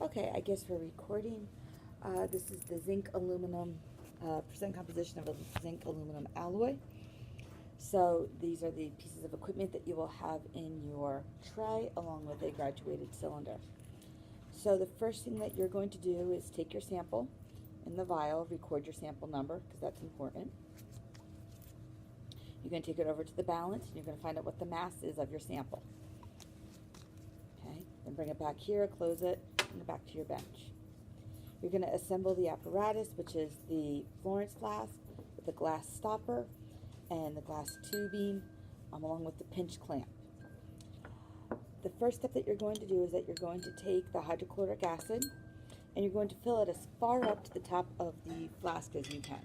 Okay, I guess we're recording. This is the zinc aluminum percent composition of a zinc aluminum alloy. So these are the pieces of equipment that you will have in your tray along with a graduated cylinder. So the first thing that you're going to do is take your sample in the vial, record your sample number because that's important. You're going to take it over to the balance and you're going to find out what the mass is of your sample. Okay, then bring it back here, close it, bring it back to your bench. You're going to assemble the apparatus, which is the Florence flask with the glass stopper and the glass tubing, along with the pinch clamp. The first step that you're going to do is that you're going to take the hydrochloric acid and you're going to fill it as far up to the top of the flask as you can.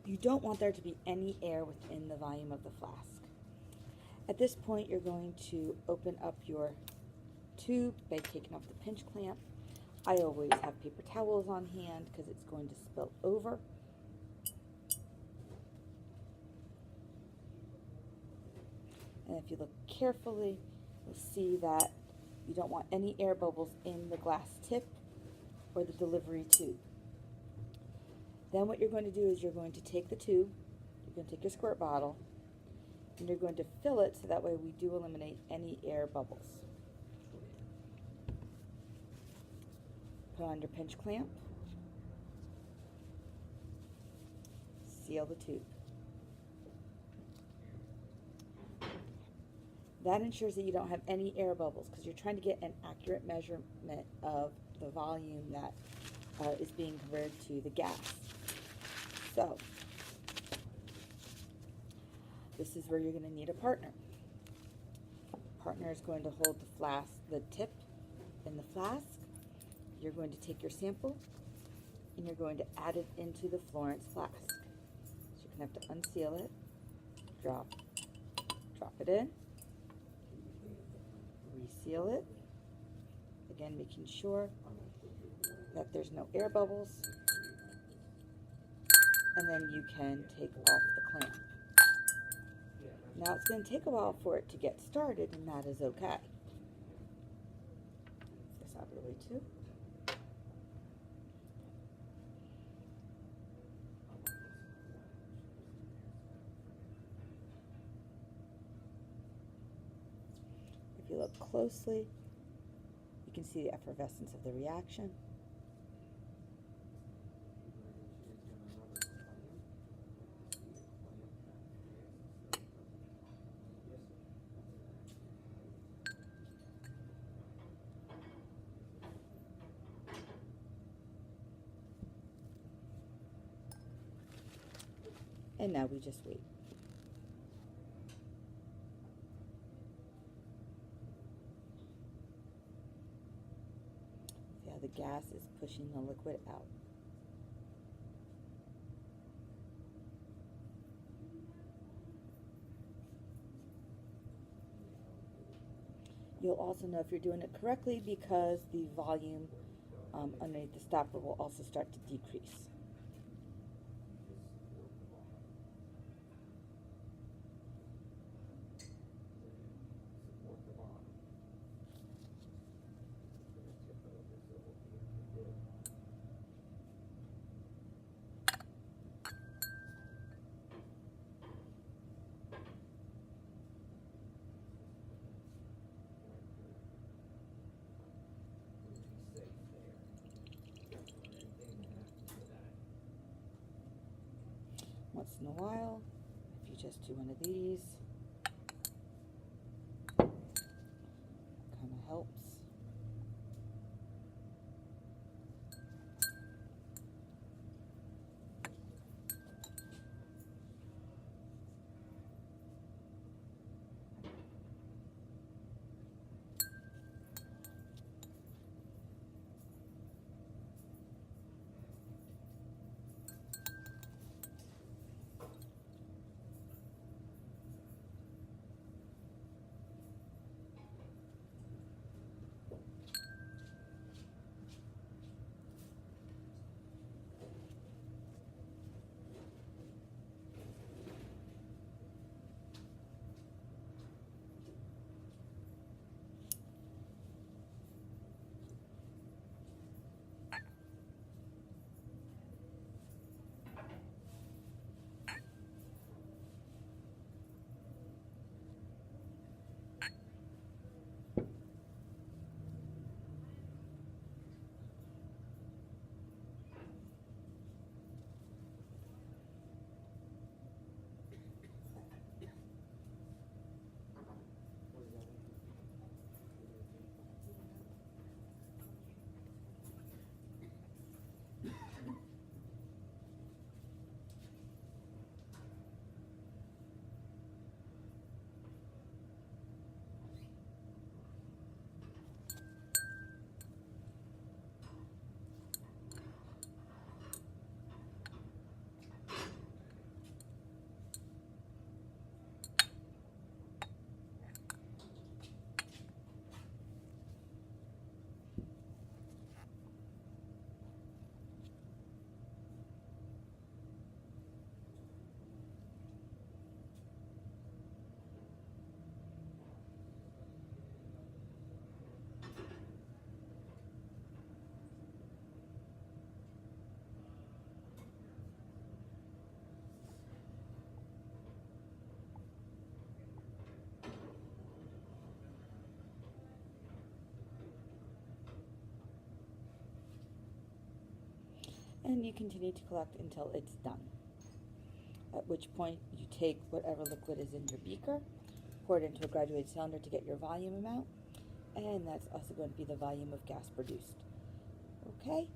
You don't want there to be any air within the volume of the flask. At this point, you're going to open up your tube by taking off the pinch clamp. I always have paper towels on hand because it's going to spill over. And if you look carefully, you'll see that you don't want any air bubbles in the glass tip or the delivery tube. Then what you're going to do is you're going to take the tube, you're going to take your squirt bottle, and you're going to fill it so that way we do eliminate any air bubbles. Put on your pinch clamp, seal the tube. That ensures that you don't have any air bubbles because you're trying to get an accurate measurement of the volume that is being converted to the gas. So, this is where you're going to need a partner. Partner is going to hold the tip in the flask. You're going to take your sample and you're going to add it into the Florence flask. So you're going to have to unseal it, drop it in, reseal it, again making sure that there's no air bubbles, and then you can take off the clamp. Now it's going to take a while for it to get started, and that is okay. This out of the way too. If you look closely, you can see the effervescence of the reaction. And now we just wait. See how the gas is pushing the liquid out. You'll also know if you're doing it correctly because the volume underneath the stopper will also start to decrease. Once in a while, if you just do one of these, kind of helps. and you continue to collect until it's done. At which point you take whatever liquid is in your beaker, pour it into a graduated cylinder to get your volume amount, and that's also going to be the volume of gas produced. Okay,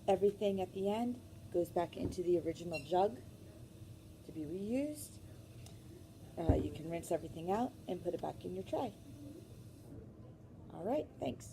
everything at the end goes back into the original jug to be reused. You can rinse everything out and put it back in your tray. All right, thanks.